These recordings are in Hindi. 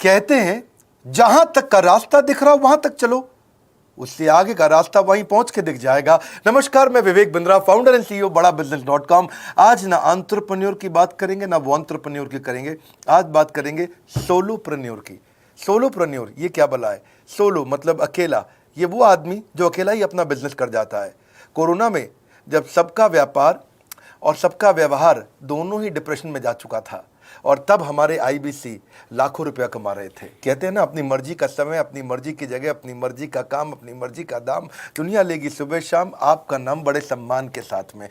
कहते हैं जहां तक का रास्ता दिख रहा हो वहां तक चलो, उससे आगे का रास्ता वहीं पहुंच के दिख जाएगा। नमस्कार, मैं Vivek Bindra, founder and CEO बड़ा बिजनेस.com। आज ना एंटरप्रेन्योर की बात करेंगे ना वो एंटरप्रेन्योर की करेंगे, आज बात करेंगे सोलोप्रेन्योर की। सोलोप्रेन्योर ये क्या भला है? सोलो मतलब अकेला, ये वो आदमी जो अकेला ही अपना बिजनेस कर जाता है। कोरोना में जब सबका व्यापार और सबका व्यवहार दोनों ही डिप्रेशन में जा चुका था, और तब हमारे आईबीसी लाखों रुपया कमा रहे थे। कहते हैं ना, अपनी मर्जी का समय, अपनी मर्जी की जगह, अपनी मर्जी का काम, अपनी मर्जी का दाम, दुनिया लेगी सुबह शाम आपका नाम बड़े सम्मान के साथ में।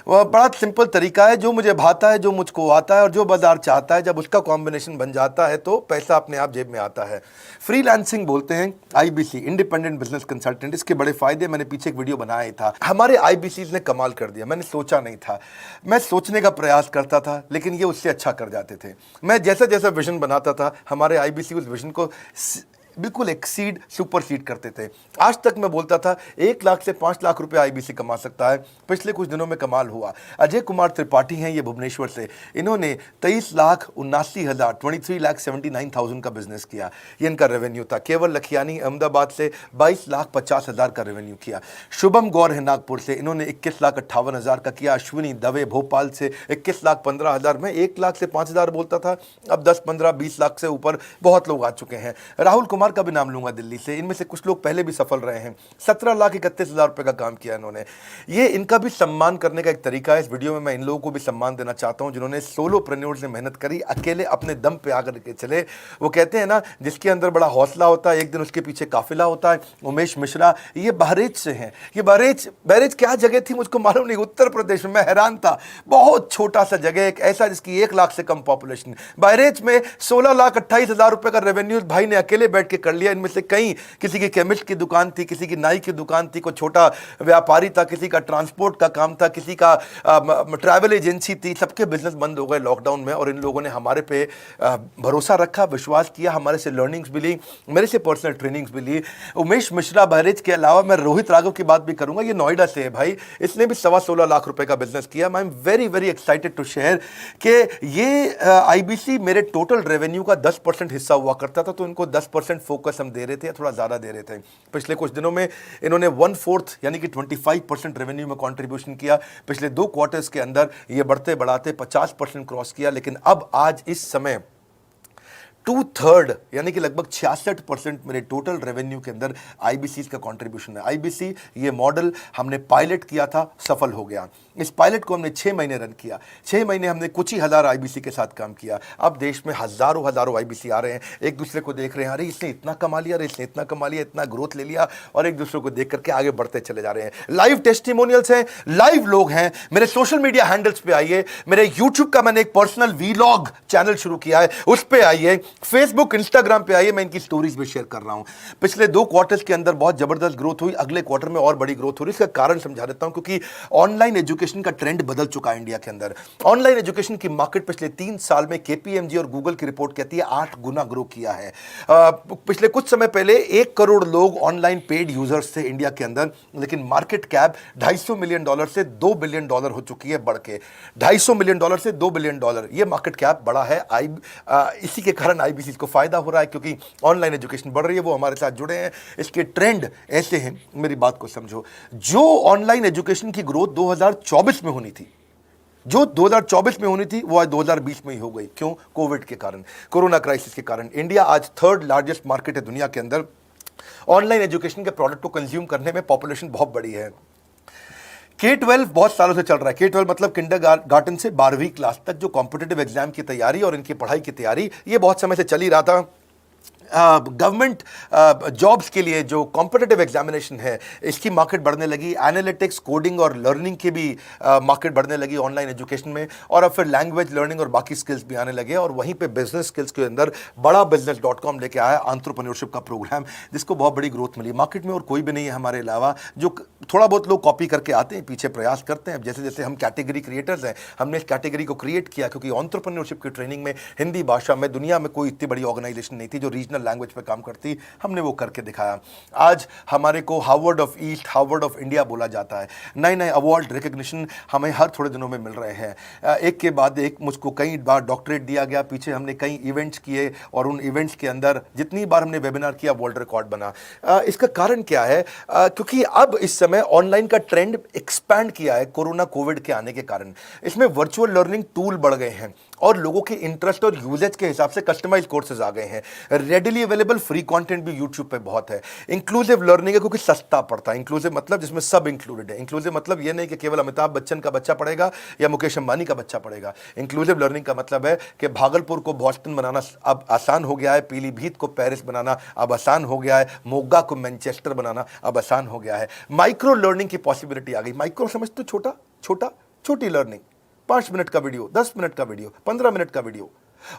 वह बड़ा सिंपल तरीका है, जो मुझे भाता है, जो मुझको आता है और जो बाजार चाहता है, जब उसका कॉम्बिनेशन बन जाता है तो पैसा अपने आप जेब में आता है। फ्रीलांसिंग बोलते हैं आईबीसी, इंडिपेंडेंट बिजनेस कंसल्टेंट। इसके बड़े फायदे मैंने पीछे एक वीडियो बनाया ही था। हमारे आईबीसी ने कमाल कर दिया, मैंने सोचा नहीं था। मैं सोचने का प्रयास करता था लेकिन ये उससे अच्छा कर जाते थे। मैं जैसा जैसा विजन बनाता था, हमारे आईबीसी उस विजन को बिल्कुल एक्सीड, सुपरसीड करते थे। आज तक मैं बोलता था 1 लाख से 5 लाख रुपए आईबीसी कमा सकता है। पिछले कुछ दिनों में कमाल हुआ। अजय कुमार त्रिपाठी हैं ये भुवनेश्वर से, इन्होंने 23,79,000 23,79,000 का बिजनेस किया। ये इनका रेवेन्यू था। केवल लखियानी अहमदाबाद से 22,50,000 का रेवेन्यू किया। शुभम गौर है नागपुर से, इन्होंने 21,58,000 का किया। अश्विनी दवे भोपाल से 21,15,000। मैं 1 लाख से 5,000 बोलता था, अब 10, 15, 20 लाख से ऊपर बहुत लोग आ चुके हैं। राहुल कुमार का भी नाम लूंगा दिल्ली से, इनमें से कुछ लोग पहले भी सफल रहे हैं। 17,31,000 रुपए का काम किया इन्होंने। ये इनका भी सम्मान करने का एक तरीका है। इस वीडियो में मैं इन लोगों को भी सम्मान देना चाहता हूं जिन्होंने सोलोप्रेन्योर से मेहनत करी, अकेले अपने दम पे आकर के चले। वो कहते हैं ना, जिसके अंदर बड़ा हौसला होता है एक दिन उसके पीछे काफिला होता है। उमेश मिश्रा ये बहरेच से हैं। ये बहरेच क्या जगह थी मुझको मालूम नहीं, उत्तर प्रदेश में। मैं हैरान था, बहुत छोटा सा जगह, एक ऐसा जिसकी 1 लाख से कम पॉपुलेशन। बहरेच में 16,28,000 रुपए का रेवेन्यू भाई ने अकेले बैठ के कर लिया। इनमें से कई, किसी की केमिस्ट की दुकान थी, किसी की नाई की दुकान थी, कोई छोटा व्यापारी था, किसी का ट्रांसपोर्ट का काम था, किसी का ट्रैवल एजेंसी थी। सबके बिजनेस बंद हो गए लॉकडाउन में, और इन लोगों ने हमारे पे भरोसा रखा, विश्वास किया, हमारे से लर्निंग्स भी ली, मेरे से पर्सनल ट्रेनिंग्स भी ली। उमेश मिश्रा बहरेच के अलावा मैं रोहित राघव की बात भी करूंगा, ये नोएडा से है भाई, इसने भी 16.25 लाख रुपए का बिजनेस किया। I am very very excited to share कि ये आईबीसी मेरे टोटल रेवेन्यू का 10% हिस्सा हुआ करता था, तो इनको 10% फोकस हम दे रहे थे, थोड़ा ज़्यादा दे रहे थे। पिछले कुछ दिनों में इन्होंने 1/4 यानी कि 25% रेवेन्यू में कंट्रीब्यूशन किया। पिछले 2 क्वार्टर्स के अंदर ये बढ़ते बढ़ाते 50% क्रॉस किया। लेकिन अब आज इस समय 2/3 यानी कि लगभग 66% मेरे टोटल रेवेन्यू के अंदर आईबीसी का कंट्रीब्यूशन है। आईबीसी ये मॉडल हमने पायलट किया था, सफल हो गया। इस पायलट को हमने 6 महीने रन किया। 6 महीने हमने कुछ ही हज़ार आईबीसी के साथ काम किया। अब देश में हज़ारों आईबीसी आ रहे हैं, एक दूसरे को देख रहे हैं, अरे इसने इतना कमा लिया, अरे इसने इतना कमा लिया, इतना ग्रोथ ले लिया, और एक दूसरे को देख करके आगे बढ़ते चले जा रहे हैं। लाइव टेस्टिमोनियल्स हैं, लाइव लोग हैं। मेरे सोशल मीडिया हैंडल्स पे आइए, मेरे यूट्यूब का मैंने एक पर्सनल वीलॉग चैनल शुरू किया है, उस पर आइए, फेसबुक इंस्टाग्राम पे आइए, मैं इनकी स्टोरीज भी शेयर कर रहा हूं। पिछले 2 क्वार्टर्स के अंदर बहुत जबरदस्त ग्रोथ हुई, अगले क्वार्टर में और बड़ी ग्रोथ हो रही है। इसका कारण समझा देता हूं, क्योंकि ऑनलाइन एजुकेशन का ट्रेंड बदल चुका है इंडिया के अंदर। ऑनलाइन एजुकेशन की मार्केट पिछले 3 साल में केपीएमजी और गूगल की रिपोर्ट कहती है 8 गुना ग्रो किया है। पिछले कुछ समय पहले 1 करोड़ लोग ऑनलाइन पेड यूजर्स थे इंडिया के अंदर, लेकिन मार्केट कैप $250 मिलियन से $2 बिलियन हो चुकी है, बढ़ के $250 मिलियन से $2 बिलियन। ये मार्केट कैप बड़ा है। इसी के कारण आईबीसी को फायदा हो रहा है, क्योंकि ऑनलाइन एजुकेशन बढ़ रही है, वो हमारे साथ जुड़े हैं। इसके ट्रेंड ऐसे हैं, मेरी बात को समझो। जो ऑनलाइन एजुकेशन की ग्रोथ 2024 में होनी थी, जो 2024 में होनी थी, वो आज 2020 में ही हो गई। क्यों? कोविड के कारण, कोरोना क्राइसिस के कारण। इंडिया आज 3rd लार्जेस्ट मार्केट है दुनिया के अंदर। ऑनलाइन एजुकेशन के प्रोडक्ट को कंज्यूम करने में पॉपुलेशन बहुत बड़ी है। K-12 बहुत सालों से चल रहा है। K-12 मतलब किंडरगार्टन से 12वीं क्लास तक जो कॉम्पिटिटिव एग्जाम की तैयारी और इनकी पढ़ाई की तैयारी, ये बहुत समय से चल ही रहा था। गवर्नमेंट जॉब्स के लिए जो कॉम्पिटिटिव एग्जामिनेशन है, इसकी मार्केट बढ़ने लगी। एनालिटिक्स, कोडिंग और लर्निंग की भी मार्केट बढ़ने लगी ऑनलाइन एजुकेशन में। और अब फिर लैंग्वेज लर्निंग और बाकी स्किल्स भी आने लगे। और वहीं पे बिजनेस स्किल्स के अंदर बड़ा बिजनेस.com लेके आया एंटरप्रेन्योरशिप का प्रोग्राम, जिसको बहुत बड़ी ग्रोथ मिली मार्केट में। और कोई भी नहीं है हमारे अलावा, जो थोड़ा बहुत लोग कॉपी करके आते हैं, पीछे प्रयास करते हैं। जैसे जैसे हम कैटेगरी क्रिएटर्स हैं, हमने इस कैटेगरी को क्रिएट किया, क्योंकि एंटरप्रेन्योरशिप की ट्रेनिंग में हिंदी भाषा में दुनिया में कोई इतनी बड़ी ऑर्गेनाइजेशन नहीं थी जो रीजनल नेचुरल लैंग्वेज पे काम करती, हमने वो करके दिखाया। आज हमारे को Harvard of east, Harvard of India बोला जाता है। नए नए अवार्ड रिकग्निशन हमें हर थोड़े दिनों में मिल रहे हैं। एक के बाद एक मुझको कई बार डॉक्टरेट दिया गया। पीछे हमने कई इवेंट्स किए और उन इवेंट्स के अंदर जितनी बार हमने वेबिनार किया वर्ल्ड रिकॉर्ड बना। इसका कारण क्या है? क्योंकि अब इस समय ऑनलाइन का ट्रेंड एक्सपैंड किया है कोरोना कोविड के आने के कारण। इसमें वर्चुअल लर्निंग टूल बढ़ गए हैं और लोगों के इंटरेस्ट और यूजेज के हिसाब से कस्टमाइज कोर्सेज आ गए हैं। रेडिली अवेलेबल फ्री कंटेंट भी यूट्यूब पे बहुत है। इंक्लूसिव लर्निंग है क्योंकि सस्ता पड़ता है। इंक्लूसिव मतलब जिसमें सब इंक्लूडेड है। इंक्लूसिव मतलब ये नहीं कि केवल अमिताभ बच्चन का बच्चा पढ़ेगा या मुकेश अंबानी का बच्चा पढ़ेगा। इंक्लूसिव लर्निंग का मतलब है कि भागलपुर को बॉस्टन बनाना अब आसान हो गया है, पीलीभीत को पेरिस बनाना अब आसान हो गया है, मोगा को मैनचेस्टर बनाना अब आसान हो गया है। माइक्रो लर्निंग की पॉसिबिलिटी आ गई। माइक्रो समझ तो छोटा छोटा छोटी लर्निंग, 5 मिनट का वीडियो, 10 मिनट का वीडियो, 15 मिनट का वीडियो।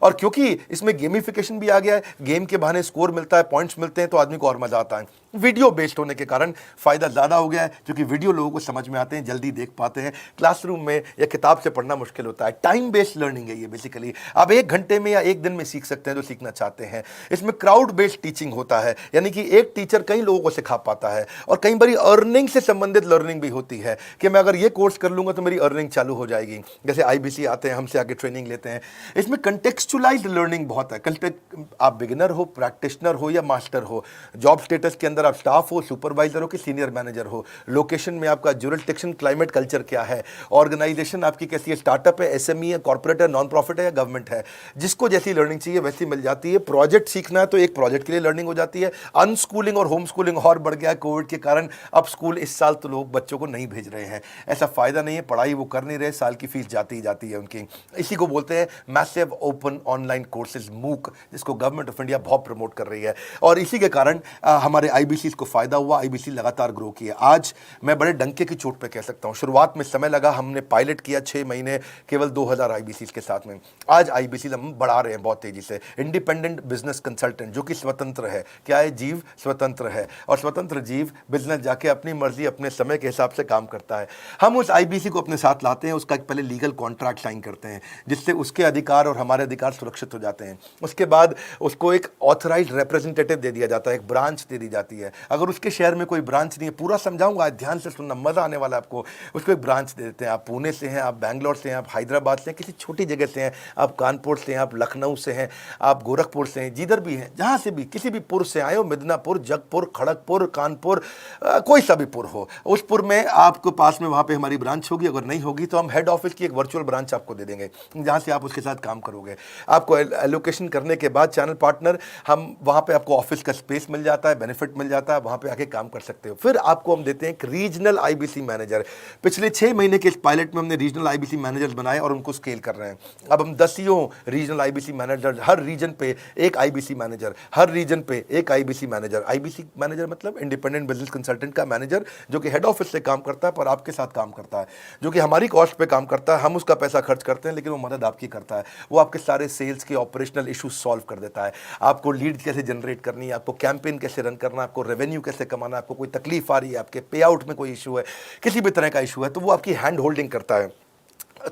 और क्योंकि इसमें गेमिफिकेशन भी आ गया है, गेम के बहाने स्कोर मिलता है, पॉइंट्स मिलते हैं, तो आदमी को और मजा आता है। वीडियो बेस्ड होने के कारण फायदा ज्यादा हो गया है क्योंकि वीडियो लोगों को समझ में आते हैं, जल्दी देख पाते हैं। क्लासरूम में या किताब से पढ़ना मुश्किल होता है। टाइम बेस्ड लर्निंग है ये बेसिकली। आप 1 घंटे में या 1 दिन में सीख सकते हैं जो सीखना चाहते हैं। इसमें क्राउड बेस्ड टीचिंग होता है, यानी कि एक टीचर कई लोगों को सिखा पाता है। और कई बार अर्निंग से संबंधित लर्निंग भी होती है कि मैं अगर ये कोर्स कर लूंगा तो मेरी अर्निंग चालू हो जाएगी। जैसे IBC आते हैं, हमसे आगे ट्रेनिंग लेते हैं। इसमें कंटेक्चुअलाइज्ड लर्निंग बहुत है। आप बिगिनर हो, प्रैक्टिशनर हो या मास्टर हो, जॉब स्टेटस के अंदर आप स्टाफ हो, सुपरवाइजर हो कि सीनियर मैनेजर हो, लोकेशन में आपका ज्यूरिसडिक्शन, क्लाइमेट, कल्चर क्या है, ऑर्गेनाइजेशन आपकी कैसी है, स्टार्टअप है, SME है, कॉर्पोरेट है, नॉन प्रॉफिट है या गवर्नमेंट है, जिसको जैसी लर्निंग चाहिए वैसी मिल जाती है। प्रोजेक्ट सीखना है तो एक प्रोजेक्ट के लिए लर्निंग हो जाती है। अनस्कूलिंग और होम स्कूलिंग और बढ़ गया है कोविड के कारण। अब स्कूल इस साल तो लोग बच्चों को नहीं भेज रहे हैं। ऐसा फायदा नहीं है, पढ़ाई वो कर नहीं रहे, साल की फीस जाती ही जाती है उनकी। इसी को बोलते हैं massive open online courses, MOOC, जिसको गवर्नमेंट ऑफ इंडिया बहुत प्रमोट कर रही है। और इसी के कारण हमारे IBC को फायदा हुआ। IBC लगातार ग्रो किया। आज मैं बड़े डंके की चोट पे कह सकता हूं, शुरुआत में समय लगा, हमने पायलट किया 6 महीने केवल 2000 IBC के साथ में। आज IBC हम बढ़ा रहे हैं बहुत तेजी से। इंडिपेंडेंट बिजनेस कंसल्टेंट, जो कि स्वतंत्र है। क्या है? जीव स्वतंत्र है। और स्वतंत्र जीव बिजनेस जाके अपनी मर्जी अपने समय के हिसाब से काम करता है। हम उस IBC को अपने साथ लाते हैं, उसका एक पहले लीगल कॉन्ट्रैक्ट साइन करते हैं जिससे उसके अधिकार और हमारे अधिकार सुरक्षित हो जाते हैं। उसके बाद उसको एक ऑथराइज्ड रिप्रेजेंटेटिव दे दिया जाता है, एक ब्रांच दे दी जाती है। अगर उसके शहर में कोई ब्रांच नहीं है, पूरा समझाऊंगा, ध्यान से सुनना, मजा आने वाला है आपको। उसको एक ब्रांच दे देते हैं। आप पुणे से हैं, आप बैंगलोर से हैं, आप हैदराबाद से हैं, किसी छोटी जगह से हैं, आप कानपुर से हैं, आप लखनऊ से हैं, आप गोरखपुर से हैं, जिधर भी हैं, जहां से भी, किसी भी पुर से आए हो, मिदनापुर, जगपुर, खड़गपुर, कानपुर, कोई सा भी पुर हो, उस पुर में आपको पास में वहां पे हमारी ब्रांच होगी। अगर नहीं होगी तो हम हेड ऑफिस की एक वर्चुअल ब्रांच आपको दे देंगे जहां से आप उसके साथ काम करोगे। आपको एलोकेशन करने के बाद चैनल पार्टनर, हम वहां पे आपको ऑफिस का स्पेस मिल जाता है, बेनिफिट मिल जाता है, वहां पे आके काम कर सकते हो। फिर आपको हम देते हैं एक रीजनल IBC मैनेजर। पिछले 6 महीने के इस पायलट में हमने रीजनल IBC मैनेजर्स बनाए और उनको स्केल कर रहे हैं। अब हम 10 रीजनल IBC मैनेजर, हर रीजन पे एक IBC मैनेजर, हर रीजन पे एक IBC मैनेजर। IBC मैनेजर मतलब इंडिपेंडेंट बिजनेस कंसल्टेंट का मैनेजर, जो कि हेड ऑफिस से काम करता है पर आपके साथ काम करता है, जो कि हमारी कॉस्ट पे काम करता है। हम उसका पैसा खर्च करते हैं लेकिन वो मदद आपकी करता है। वो आपके सारे सेल्स के ऑपरेशनल इशू सॉल्व कर देता है। आपको लीड कैसे जनरेट करनी है, आपको कैंपेन कैसे रन करना है, आपको रेवेन्यू कैसे कमाना है, आपको कोई तकलीफ आ रही है, आपके पे आउट में कोई इशू है, किसी भी तरह का इशू है, तो वो आपकी हैंड होल्डिंग करता है।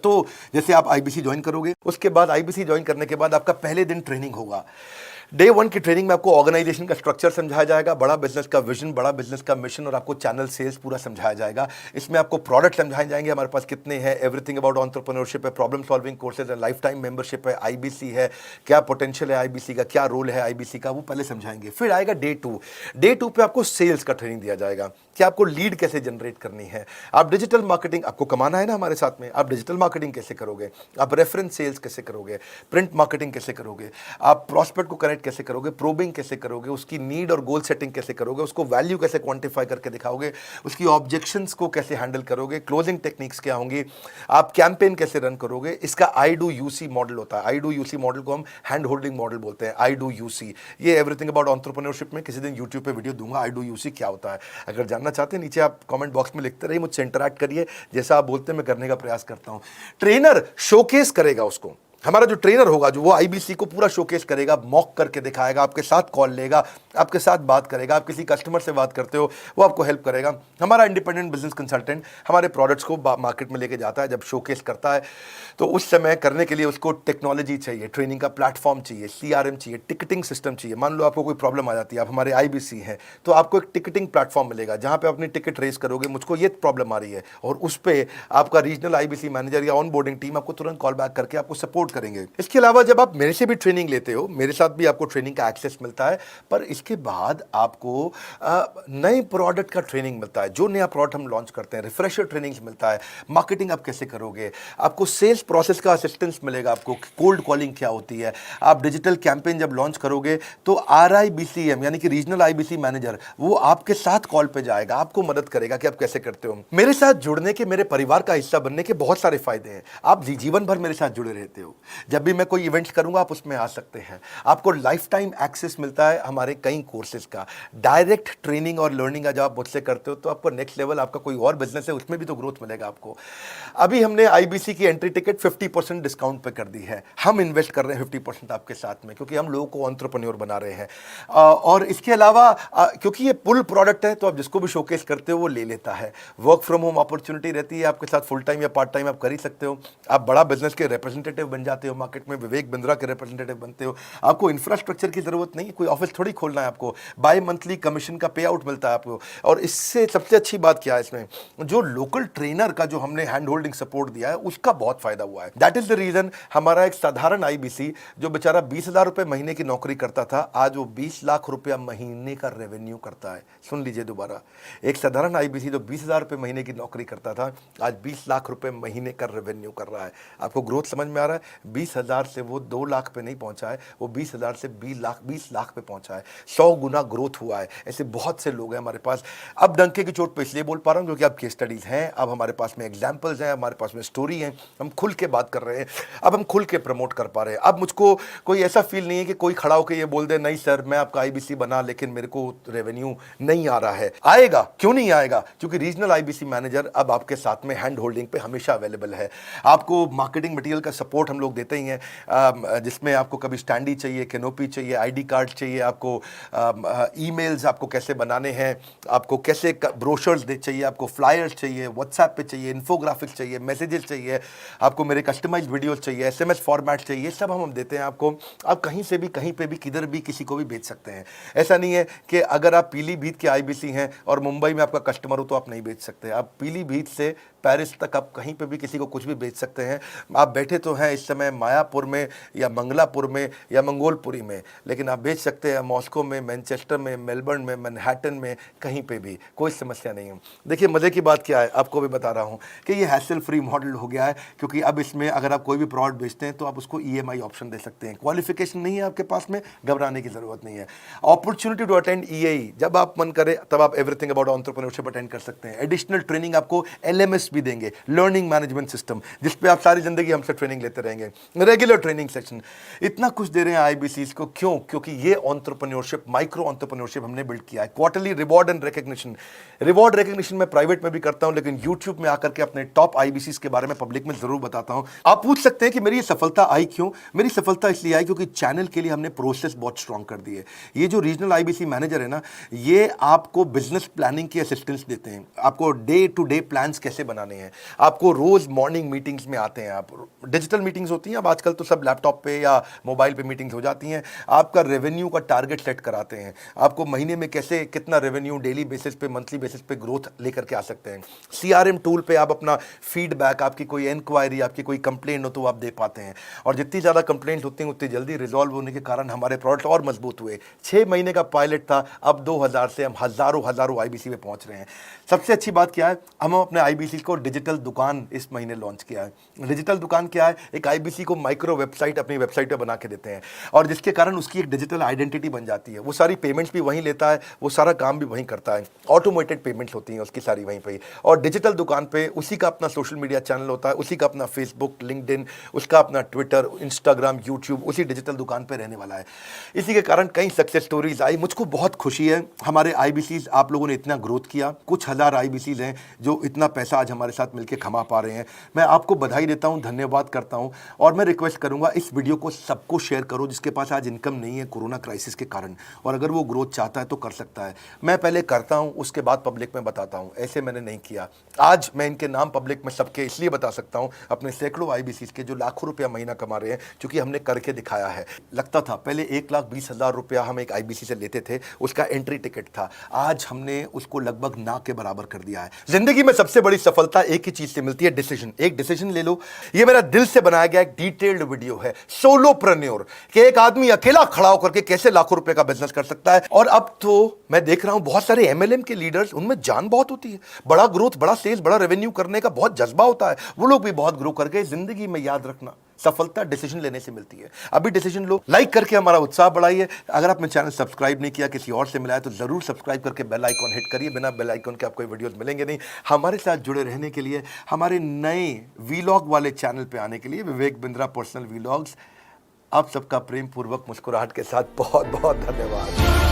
तो जैसे आप IBC ज्वाइन करोगे, उसके बाद IBC ज्वाइन करने के बाद आपका पहले दिन ट्रेनिंग होगा। डे 1 की ट्रेनिंग में आपको ऑर्गेनाइजेशन का स्ट्रक्चर समझाया जाएगा, बड़ा बिजनेस का विजन, बड़ा बिजनेस का मिशन, और आपको चैनल सेल्स पूरा समझाया जाएगा। इसमें आपको प्रोडक्ट समझाए जाएंगे, हमारे पास कितने हैं, एवरीथिंग अबाउट एंटरप्रेन्योरशिप है, प्रॉब्लम सॉल्विंग कोर्सेज है, लाइफ टाइम मेंबरशिप है, IBC है, क्या पोटेंशियल है IBC का, क्या रोल है IBC का, वो पहले समझाएंगे। फिर आएगा डे 2। डे 2 पे आपको सेल्स का ट्रेनिंग दिया जाएगा कि आपको लीड कैसे जनरेट करनी है। आप डिजिटल मार्केटिंग, आपको कमाना है ना हमारे साथ में, आप डिजिटल मार्केटिंग कैसे करोगे, आप रेफरेंस सेल्स कैसे करोगे, प्रिंट मार्केटिंग कैसे करोगे, आप प्रॉस्पेक्ट को कनेक्ट कैसे करोगे, प्रोबिंग कैसे करोगे, उसकी नीड और गोल सेटिंग कैसे करोगे, उसको वैल्यू कैसे क्वांटिफाई करके दिखाओगे, उसकी ऑब्जेक्शंस को कैसे हैंडल करोगे, क्लोजिंग टेक्निक्स क्या होंगी, आप कैंपेन कैसे रन करोगे। इसका I do UC मॉडल होता है। I do UC मॉडल को हम हैंड होल्डिंग मॉडल बोलते हैं। I do UC, ये एवरीथिंग अबाउट एंटरप्रेन्योरशिप में किसी दिन यूट्यूब पे वीडियो दूंगा। I do UC क्या होता है, अगर जानना चाहते हैं नीचे आप कमेंट बॉक्स में लिखते रहिए, मुझसे इंटरैक्ट करिए, जैसा आप बोलते हैं मैं करने का प्रयास करता हूं। ट्रेनर शोकेस करेगा उसको हमारा जो ट्रेनर होगा जो वो आईबीसी को पूरा शोकेस करेगा, मॉक करके दिखाएगा, आपके साथ कॉल लेगा, आपके साथ बात करेगा, आप किसी कस्टमर से बात करते हो वो आपको हेल्प करेगा। हमारा इंडिपेंडेंट बिजनेस कंसल्टेंट हमारे प्रोडक्ट्स को मार्केट में लेके जाता है, जब शोकेस करता है तो उस समय करने के लिए उसको टेक्नोलॉजी चाहिए, ट्रेनिंग का प्लेटफॉर्म चाहिए, सीआरएम चाहिए, टिकटिंग सिस्टम चाहिए। मान लो आपको कोई प्रॉब्लम आ जाती है, आप हमारे आईबीसी हैं, तो आपको एक टिकटिंग प्लेटफॉर्म मिलेगा जहां पे अपनी टिकट रेस करोगे, मुझको ये प्रॉब्लम आ रही है, और उस पर आपका रीजनल आईबीसी मैनेजर या ऑन बोर्डिंग टीम आपको तुरंत कॉल बैक करके आपको सपोर्ट करेंगे। इसके अलावा जब आप मेरे से भी ट्रेनिंग लेते हो, मेरे साथ भी आपको ट्रेनिंग का एक्सेस मिलता है, पर इसके बाद आपको नए प्रोडक्ट का ट्रेनिंग मिलता है। जो नया प्रोडक्ट हम लॉन्च करते हैं, रिफ्रेशर ट्रेनिंग मिलता है, मार्केटिंग आप कैसे करोगे, आपको सेल्स प्रोसेस का असिस्टेंस मिलेगा, आपको कोल्ड कॉलिंग क्या होती है, आप डिजिटल कैंपेन जब लॉन्च करोगे तो आरआईबीसीएम यानी कि रीजनल आईबीसी मैनेजर वो आपके साथ कॉल पे जाएगा, आपको मदद करेगा कि आप कैसे करते हो। मेरे साथ जुड़ने के, मेरे परिवार का हिस्सा बनने के बहुत सारे फायदे हैं। आप जीवन भर मेरे साथ जुड़े रहते हो, जब भी मैं कोई इवेंट्स करूंगा आप उसमें आ सकते हैं, आपको लाइफ टाइम एक्सेस मिलता है हमारे कई कोर्सेज का, डायरेक्ट ट्रेनिंग और लर्निंग जब आप मुझसे करते हो तो आपको नेक्स्ट लेवल, आपका कोई और बिजनेस है उसमें भी तो ग्रोथ मिलेगा आपको। अभी हमने आईबीसी की एंट्री टिकट 50% डिस्काउंट पे कर दी है, हम इन्वेस्ट कर रहे हैं 50% आपके साथ में, क्योंकि हम लोगों को एंटरप्रेन्योर बना रहे हैं। और इसके अलावा क्योंकि ये पुल प्रोडक्ट है तो आप जिसको भी शोकेस करते हो वो ले लेता है। वर्क फ्रॉम होम अपॉर्चुनिटी रहती है आपके साथ, फुल टाइम या पार्ट टाइम आप कर ही सकते हो। आप बड़ा बिजनेस के रिप्रेजेंटेटिव बन जाते हो, मार्केट में विवेक बिंद्रा के रिप्रेजेंटेटिव बनते हो। आपको इंफ्रास्ट्रक्चर की जरूरत नहीं है, कोई ऑफिस थोड़ी खोलना है आपको, बाय मंथली कमीशन का पे आउट मिलता है आपको। और इससे सबसे अच्छी बात क्या है, इसमें जो लोकल ट्रेनर का जो हमने हैंड होल्डिंग सपोर्ट दिया है उसका बहुत फायदा हुआ है। दैट इज द रीजन हमारा एक साधारण आईबीसी जो बेचारा 20,000 रुपए महीने की नौकरी करता था, आज वो 20 लाख रुपया महीने का रेवेन्यू करता है। सुन लीजिए दोबारा, एक साधारण आईबीसी जो 20,000 रुपए महीने की नौकरी करता था, आज 20 लाख रुपए महीने का रेवेन्यू कर रहा है। आपको ग्रोथ समझ में आ रहा है? 20,000 से वो 2 लाख पे नहीं पहुंचा है, वो 20,000 से 20 लाख पे पहुंचा है। 100 गुना ग्रोथ हुआ है। ऐसे बहुत से लोग हैं हमारे पास। अब डंके की चोट पे इसलिए बोल पा रहा हूं क्योंकि अब केस स्टडीज हैं, अब हमारे पास में एग्जाम्पल्स हैं, हमारे पास में स्टोरी है, हम खुल के बात कर रहे हैं, अब हम खुल के प्रमोट कर पा रहे हैं। अब मुझको कोई ऐसा फील नहीं है कि कोई खड़ा होकर ये बोल दे नहीं सर मैं आपका आईबीसी बना लेकिन मेरे को रेवेन्यू नहीं आ रहा है। आएगा, क्यों नहीं आएगा? क्योंकि रीजनल आईबीसी मैनेजर अब आपके साथ में हैंड होल्डिंग पे हमेशा अवेलेबल है। आपको मार्केटिंग मटेरियल का सपोर्ट हम लोग देते ही हैं, जिसमें आपको कभी स्टैंडी चाहिए, कैनोपी चाहिए, आईडी कार्ड चाहिए, आपको ईमेल्स आपको कैसे बनाने हैं, आपको कैसे ब्रोशर्स चाहिए, आपको फ्लायर्स चाहिए, व्हाट्सएप पे चाहिए, इन्फोग्राफिक्स चाहिए, मैसेजेस चाहिए, आपको मेरे कस्टमाइज वीडियोस चाहिए, एसएमएस फॉर्मेट चाहिए, सब हम देते हैं आपको। आप कहीं से भी, कहीं पे भी, किधर भी, किसी को भी बेच सकते हैं। ऐसा नहीं है कि अगर आप पीलीभीत के आईबीसी हैं और मुंबई में आपका कस्टमर हो तो आप नहीं बेच सकते। आप पीलीभीत से पेरिस तक आप कहीं पे भी किसी को कुछ भी बेच सकते हैं। आप बैठे तो हैं इस समय मायापुर में या मंगलापुर में या मंगोलपुरी में, लेकिन आप बेच सकते हैं मॉस्को में, मैनचेस्टर में, मेलबर्न में, मैनहट्टन में, कहीं पे भी, कोई समस्या नहीं है। देखिए मज़े की बात क्या है, आपको भी बता रहा हूँ कि ये हैसल फ्री मॉडल हो गया है, क्योंकि अब इसमें अगर आप कोई भी प्रोडक्ट बेचते हैं तो आप उसको ईएमआई ऑप्शन दे सकते हैं। क्वालिफिकेशन नहीं है आपके पास में, घबराने की ज़रूरत नहीं है। अपॉर्चुनिटी टू अटेंड ईएई, जब आप मन करे तब आप एवरीथिंग अबाउट एंटरप्रेन्योरशिप अटेंड कर सकते हैं। एडिशनल ट्रेनिंग आपको एलएमएस भी देंगे, लर्निंग मैनेजमेंट सिस्टम, जिस पे आप सारी जिंदगी हमसे ट्रेनिंग लेते रहेंगे, रेगुलर ट्रेनिंग सेक्शन, इतना कुछ दे रहे हैं आईबीसीज को। क्यों? क्योंकि ये एंटरप्रेन्योरशिप, माइक्रो एंटरप्रेन्योरशिप हमने बिल्ड किया है। Quarterly reward and recognition, reward recognition मैं प्राइवेट में भी करता हूं, लेकिन यूट्यूब में आकर के अपने टॉप आईबीसीज के बारे में पब्लिक में जरूर बताता हूं। आप पूछ सकते हैं कि मेरी ये सफलता आई क्यों? मेरी सफलता इसलिए आई क्योंकि चैनल के लिए हमने प्रोसेस बहुत स्ट्रांग कर दी है। ये जो रीजनल आईबीसी मैनेजर है ना, ये आपको बिजनेस प्लानिंग की असिस्टेंस देते हैं, आपको डे टू डे प्लान्स कैसे बनाने हैं, आपको रोज मॉर्निंग मीटिंग्स में आते हैं। आप डिजिटल मीटिंग्स होती हैं, अब आजकल तो सब लैपटॉप पे या मोबाइल पे मीटिंग्स हो जाती हैं। आपका रेवेन्यू का टारगेट सेट कराते हैं, आपको महीने में कैसे कितना रेवेन्यू डेली बेसिस पे, मंथली बेसिस पे ग्रोथ लेकर के आ सकते हैं। सीआरएम टूल पे आप अपना फीडबैक, आपकी कोई इंक्वायरी, आपकी कोई कंप्लेंट हो तो आप दे पाते हैं, और जितनी ज़्यादा कंप्लेंट होती हैं उतनी जल्दी रिजॉल्व होने के कारण हमारे प्रोडक्ट और मजबूत हुए। 6 महीने का पायलट था, अब 2000 से हम हज़ारों आईबीसी में पहुंच रहे हैं। सबसे अच्छी बात क्या है, हम अपने आईबीसी को डिजिटल दुकान इस महीने लॉन्च किया है। डिजिटल दुकान क्या है? एक आईबीसी को माइक्रो वेबसाइट अपनी वेबसाइट पे बना के देते हैं, और जिसके कारण उसकी एक डिजिटल आइडेंटिटी बन जाती है। वो सारी पेमेंट्स भी वहीं लेता है, वो सारा काम भी वहीं करता है, ऑटोमेटेड पेमेंट्स होती हैं उसकी सारी वहीं पे। और डिजिटल दुकान पे उसी का अपना सोशल मीडिया चैनल होता है, उसी का अपना फेसबुक, लिंक्डइन, उसका अपना ट्विटर, इंस्टाग्राम, यूट्यूब उसी डिजिटल दुकान पे रहने वाला है। इसी के कारण कई सक्सेस स्टोरीज आई। मुझको बहुत खुशी है, हमारे आईबीसीज, आप लोगों ने इतना ग्रोथ किया। कुछ हज़ार आईबीसीज हैं जो इतना पैसा आज हमारे हमारे साथ मिलकर कमा पा रहे हैं। मैं आपको बधाई देता हूं, धन्यवाद करता हूं और मैं रिक्वेस्ट करूंगा इस वीडियो को सबको शेयर करो जिसके पास आज इनकम नहीं है कोरोना क्राइसिस के कारण, और अगर वो ग्रोथ चाहता है तो कर सकता है। मैं पहले करता हूं, उसके बाद पब्लिक में बताता हूं, ऐसे मैंने नहीं किया। आज मैं इनके नाम पब्लिक में सबके इसलिए बता सकता हूं, अपने सैकड़ों IBCs के जो लाखों रुपया महीना कमा रहे हैं, क्योंकि हमने करके दिखाया है। लगता था पहले 1,20,000 रुपया हम एक IBC से लेते थे, उसका एंट्री टिकट था, आज हमने उसको लगभग ना के बराबर कर दिया है। जिंदगी में सबसे बड़ी सफलता एक ही चीज से मिलती है, डिसीजन। एक डिसीजन ले लो। ये मेरा दिल से बनाया गया एक डिटेल्ड वीडियो है, सोलोप्रेन्योर, कि एक आदमी अकेला खड़ा होकर के कैसे लाखों रुपए का बिजनेस कर सकता है। और अब तो मैं देख रहा हूं बहुत सारे MLM के लीडर्स, उनमें जान बहुत होती है, बड़ा ग्रोथ, बड़ा सेल्स, बड़ा रेवेन्यू करने का बहुत जज्बा होता है, वो लोग भी बहुत ग्रो कर गए। जिंदगी में याद रखना, सफलता डिसीजन लेने से मिलती है। अभी डिसीजन लो, लाइक करके हमारा उत्साह बढ़ाइए। अगर आपने चैनल सब्सक्राइब नहीं किया, किसी और से मिला है, तो जरूर सब्सक्राइब करके बेल आइकॉन हिट करिए। बिना बेल आइकॉन के आपको वीडियोस मिलेंगे नहीं। हमारे साथ जुड़े रहने के लिए, हमारे नए वीलॉग वाले चैनल पे आने के लिए, विवेक बिंद्रा पर्सनल वीलॉग्स, आप सबका प्रेम पूर्वक मुस्कुराहट के साथ बहुत बहुत धन्यवाद।